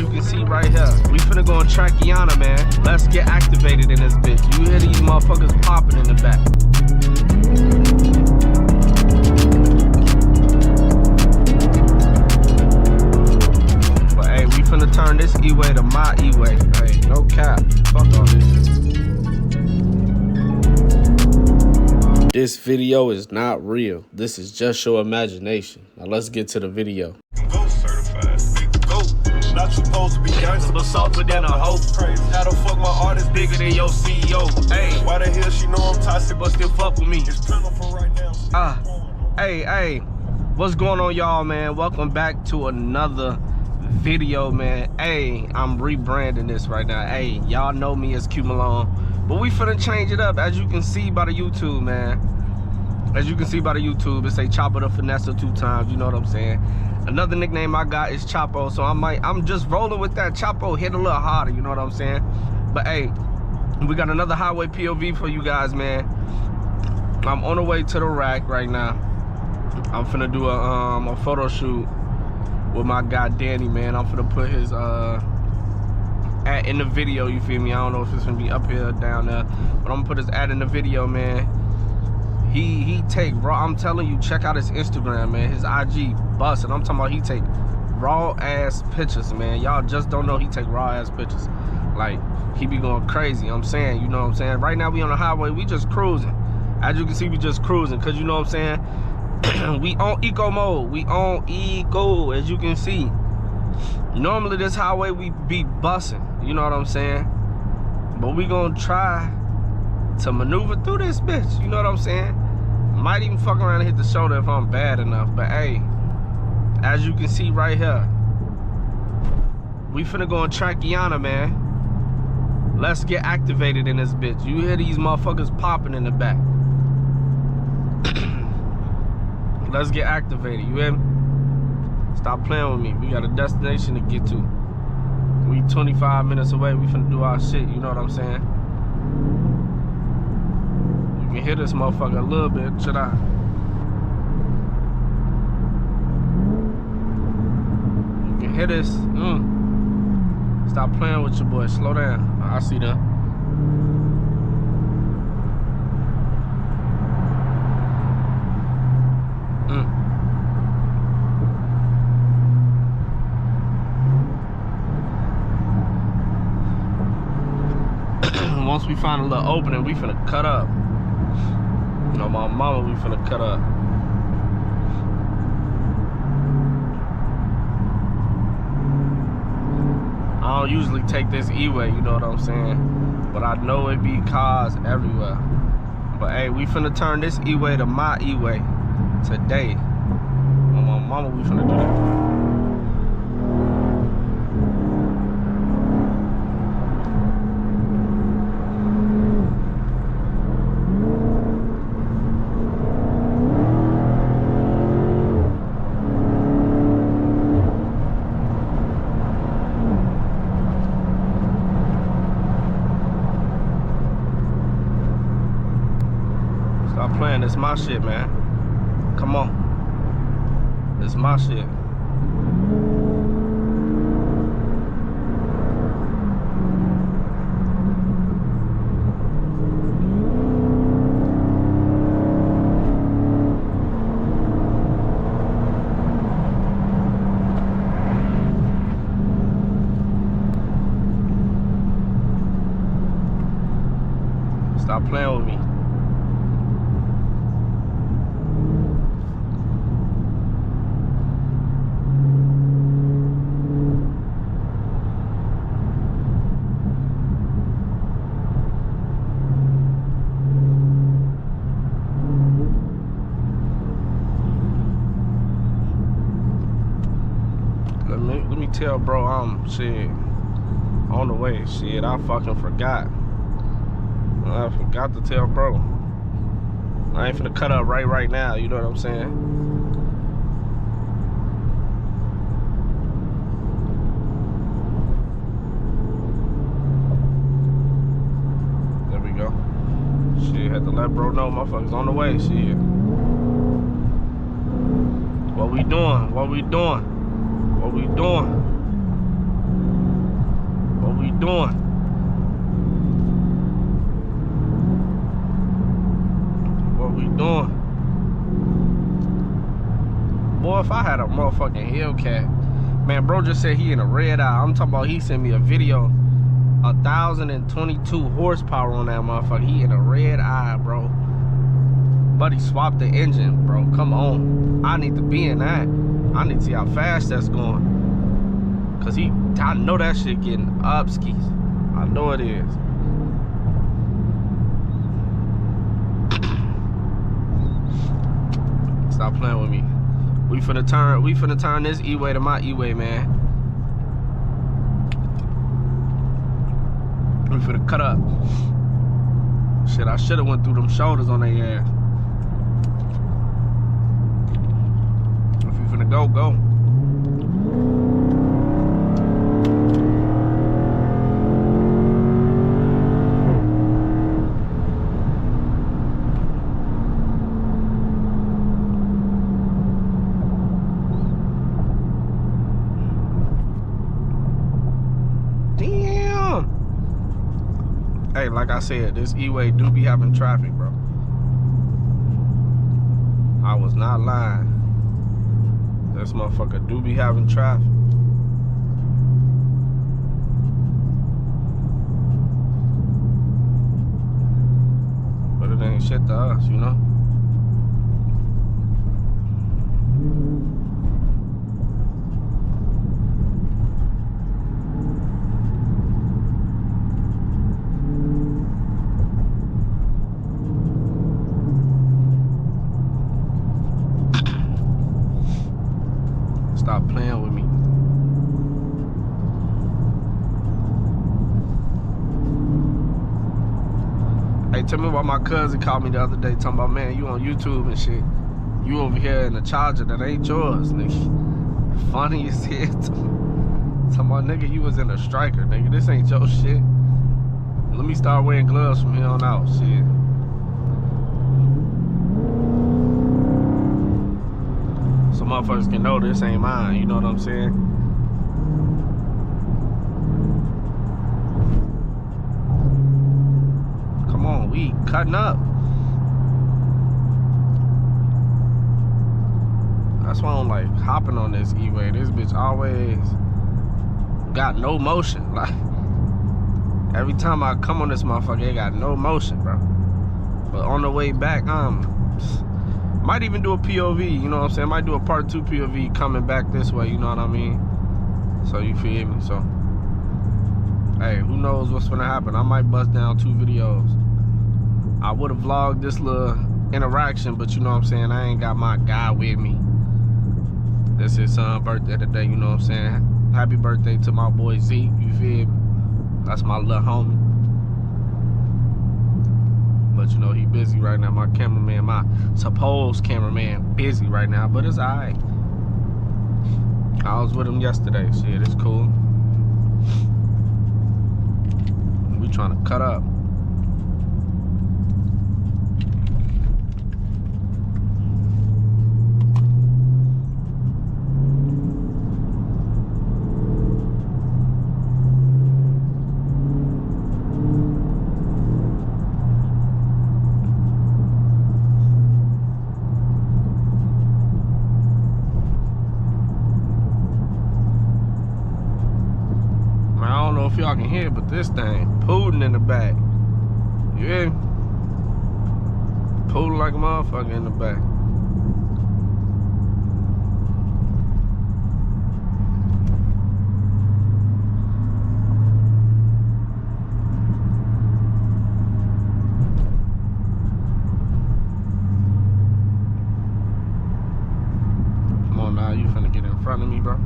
you can see right here, we finna go on Trackiana, man. Let's get activated in this bitch. You hear these motherfuckers popping in the back. But hey, we finna turn this E-way to my E-way. Hey, no cap. Fuck all this. This video is not real. This is just your imagination. Now let's get to the video. Go certified. Go. Not supposed to be gangster, but softer than a hoe. How the fuck my artist bigger than your CEO? Hey, why the hell she know I'm toxic but still fuck with me? It's plentiful right now. Hey, what's going on, y'all, man? Welcome back to another video, man. Hey, I'm rebranding this right now. Hey, y'all know me as Q Malone, but we finna change it up. As you can see by the YouTube, man. As you can see by the YouTube, it say Chopper the Finesse 2 times. You know what I'm saying? Another nickname I got is Chapo, so I'm just rolling with that. Chapo hit a little harder, you know what I'm saying? But hey, we got another highway POV for you guys, man. I'm on the way to the rack right now. I'm finna do a photo shoot with my guy Danny, man. I'm finna put his ad in the video, you feel me? I don't know if it's gonna be up here or down there, but I'm gonna put his ad in the video, man. He take raw, I'm telling you, check out his Instagram, man. His IG bustin'. I'm talking about he take raw ass pictures, man. Y'all just don't know he take raw ass pictures. Like, he be going crazy, I'm saying, you know what I'm saying? Right now we on the highway, we just cruising. As you can see, we just cruising, cause you know what I'm saying? We on eco mode, we on eco, as you can see. Normally this highway we be busting, you know what I'm saying? But we gonna try to maneuver through this bitch, you know what I'm saying? Might even fuck around and hit the shoulder if I'm bad enough, but hey, as you can see right here, we finna go on Trackiana, man. Let's get activated in this bitch. You hear these motherfuckers popping in the back. Let's get activated, you hear me? Stop playing with me. We got a destination to get to. We 25 minutes away. We finna do our shit, you know what I'm saying? You can hear this motherfucker a little bit. Should I? You can hear this. Stop playing with your boy. Slow down. I see that. Once we find a little opening, we finna cut up. You know, my mama, we finna cut up. I don't usually take this E-way, you know what I'm saying? But I know it be cars everywhere. But hey, we finna turn this E-way to my E-way today. On my mama, we finna do that. Stop playing, it's my shit, man. Come on. It's my shit. Stop playing with me. Let me tell bro, I'm shit on the way. Shit, I fucking forgot. I forgot to tell bro. I ain't finna cut up right now, you know what I'm saying? There we go. Shit, had to let bro know motherfuckers on the way, shit. What we doing? What we doing? What we doing? doing? What we doing? Boy, if I had a motherfucking Hellcat. Man, bro just said he in a red eye. I'm talking about he sent me a video. 1,022 horsepower on that motherfucker. He in a red eye, bro. Buddy swapped the engine, bro. Come on. I need to be in that. I need to see how fast that's going. Cause I know that shit getting up skis. I know it is. Stop playing with me. We finna turn this E-way to my E-way, man. We finna cut up. Shit, I shoulda went through them shoulders on their ass. If you finna go, go. Hey, like I said, this E-way do be having traffic, bro. I was not lying. This motherfucker do be having traffic. But it ain't shit to us, you know? Stop playing with me. Hey, tell me why my cousin called me the other day talking about, man, you on YouTube and shit. You over here in a Charger that ain't yours, nigga. Funny as hell. Talking about, nigga, you was in a Striker, nigga. This ain't your shit. Let me start wearing gloves from here on out, shit. So motherfuckers can know this ain't mine, you know what I'm saying? Come on, we cutting up. That's why I'm like hopping on this E-way. This bitch always got no motion. Like, every time I come on this motherfucker, it got no motion, bro. But on the way back, might even do a POV, you know what I'm saying? Might do a part 2 POV coming back this way, you know what I mean? So you feel me? So, hey, who knows what's gonna happen? I might bust down 2 videos. I would have vlogged this little interaction, but you know what I'm saying? I ain't got my guy with me. This his son's birthday today, you know what I'm saying? Happy birthday to my boy Zeke, you feel me? That's my little homie. But you know, he busy right now. My cameraman, my supposed cameraman, busy right now, but it's alright. I was with him yesterday. Shit, it's cool. We trying to cut up. If y'all can hear, but this thing pooling in the back. You hear me? Pooling like a motherfucker in the back. Come on now, you finna get in front of me, bro.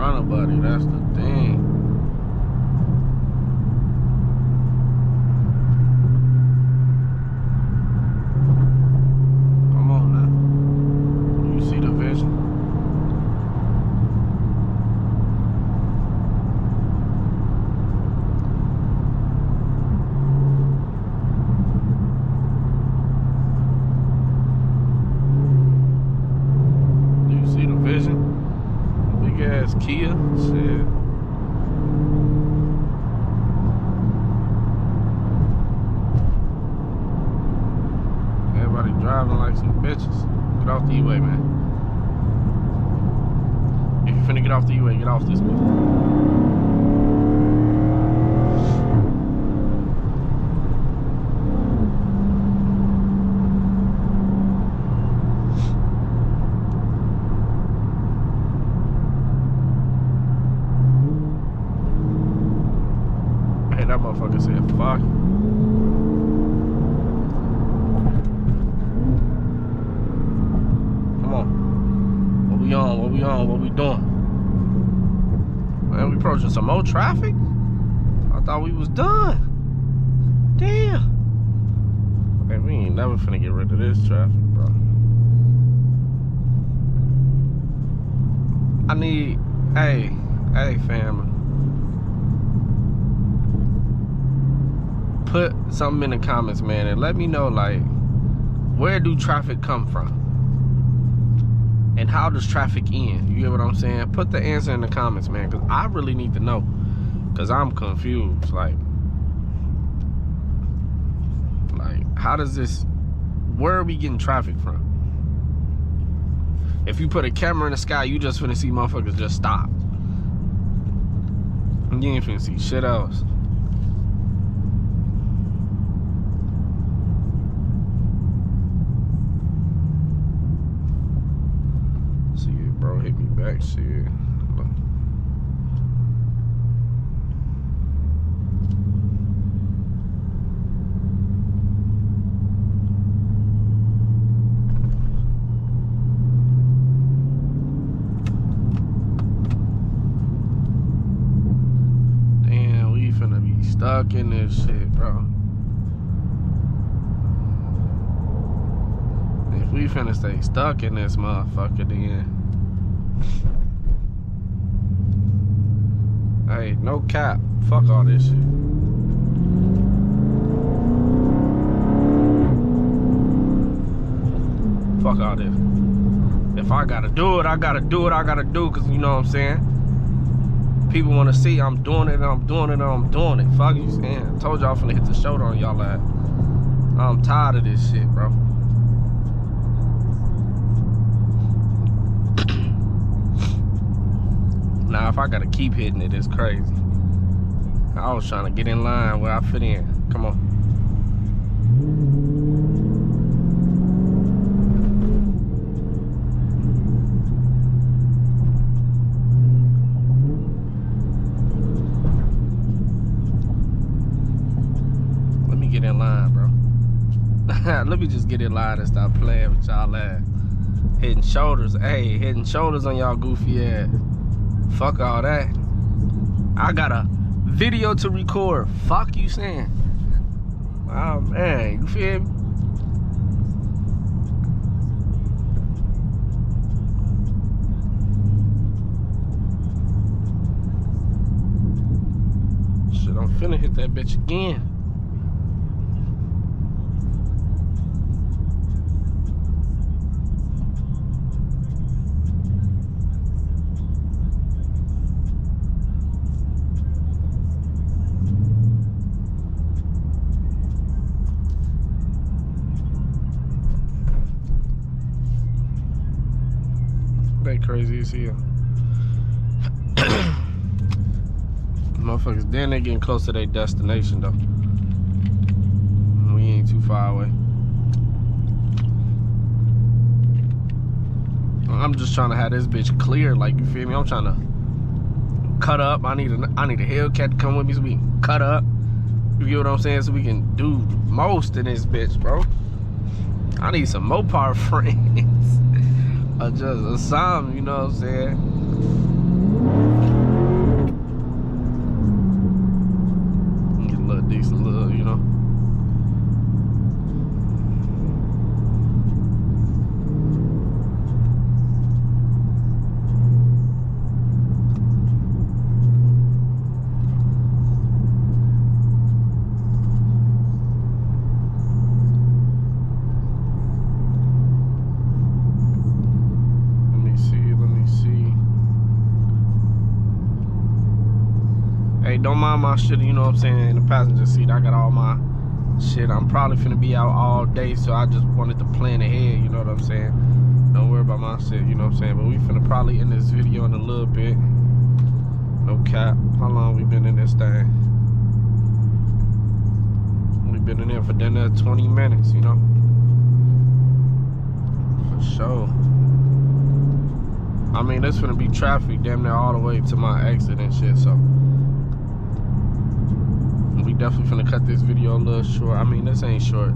front of buddy, that's the thing. Come on now. You see the vision? Kia, shit. Everybody driving like some bitches. Get off the E-way, man. If you finna get off the E-way, get off this bitch. That motherfucker said, fuck. Come on. What we on? What we on? What we doing? Man, we approaching some more traffic? I thought we was done. Damn. Okay, we ain't never finna get rid of this traffic, bro. I need, hey family. Put something in the comments, man, and let me know, like, where do traffic come from? And how does traffic end? You get what I'm saying? Put the answer in the comments, man, because I really need to know. Because I'm confused. Like, how does this, where are we getting traffic from? If you put a camera in the sky, you just finna see motherfuckers just stop. And you ain't finna see shit else. Bro, hit me back, shit. Damn, we finna be stuck in this shit, bro. If we finna stay stuck in this motherfucker, then hey, no cap. Fuck all this shit. Fuck all this. If I gotta do it, I gotta do it. I gotta do it, cause you know what I'm saying? People wanna see I'm doing it and I'm doing it and I'm doing it. Fuck you saying? I told y'all finna hit the shoulder on y'all ass. I'm tired of this shit, bro. Now, if I gotta keep hitting it, it's crazy. I was trying to get in line where I fit in. Come on. Let me get in line, bro. Let me just get in line and stop playing with y'all ass. Hitting shoulders. Hey, hitting shoulders on y'all goofy ass. Fuck all that. I got a video to record. Fuck you saying. Oh man, you feel me? Shit, I'm finna hit that bitch again. They crazy as hell. Motherfuckers, then they getting close to their destination though. We ain't too far away. I'm just trying to have this bitch clear, like, you feel me? I'm trying to cut up. I need a Hellcat to come with me so we can cut up. You get what I'm saying? So we can do most in this bitch, bro. I need some Mopar frames. Or just or something, you know what I'm saying? They crazy as hell. Motherfuckers, then they getting close to their destination though. We ain't too far away. I'm just trying to have this bitch clear, like, you feel me? I'm trying to cut up. I need a Hellcat to come with me so we can cut up. You get what I'm saying? So we can do most in this bitch, bro. I need some Mopar frames. Get a little decent little, you know. Hey, don't mind my shit, you know what I'm saying, in the passenger seat. I got all my shit. I'm probably finna be out all day, so I just wanted to plan ahead, you know what I'm saying? Don't worry about my shit, you know what I'm saying? But we finna probably end this video in a little bit. No cap. How long we been in this thing? We been in there for dinner 20 minutes, you know? For sure. I mean, this finna be traffic damn near all the way to my exit and shit, so we definitely finna cut this video a little short. I mean, this ain't short.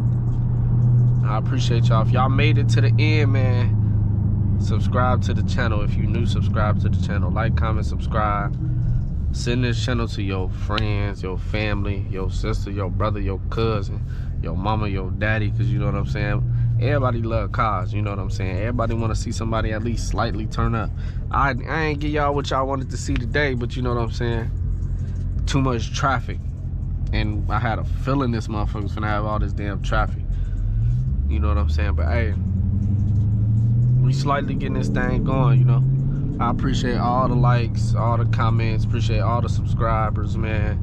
I appreciate y'all. If y'all made it to the end, man, subscribe to the channel. If you new, subscribe to the channel. Like, comment, subscribe. Send this channel to your friends, your family, your sister, your brother, your cousin, your mama, your daddy, because you know what I'm saying? Everybody love cars, you know what I'm saying? Everybody want to see somebody at least slightly turn up. I ain't give y'all what y'all wanted to see today, but you know what I'm saying? Too much traffic. And I had a feeling this motherfucker's finna have all this damn traffic. You know what I'm saying? But hey, we slightly getting this thing going, you know. I appreciate all the likes, all the comments, appreciate all the subscribers, man.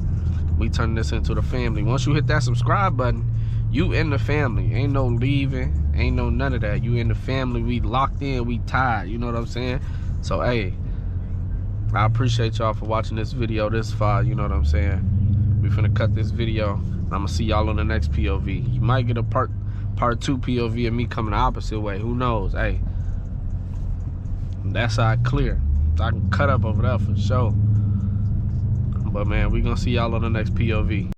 We turn this into the family. Once you hit that subscribe button, you in the family. Ain't no leaving, ain't no none of that. You in the family, we locked in, we tied, you know what I'm saying? So hey, I appreciate y'all for watching this video this far, you know what I'm saying? We finna cut this video. I'm gonna see y'all on the next POV. You might get a part 2 POV of me coming the opposite way. Who knows? Hey, that side clear. So I can cut up over there for sure. But man, we gonna see y'all on the next POV.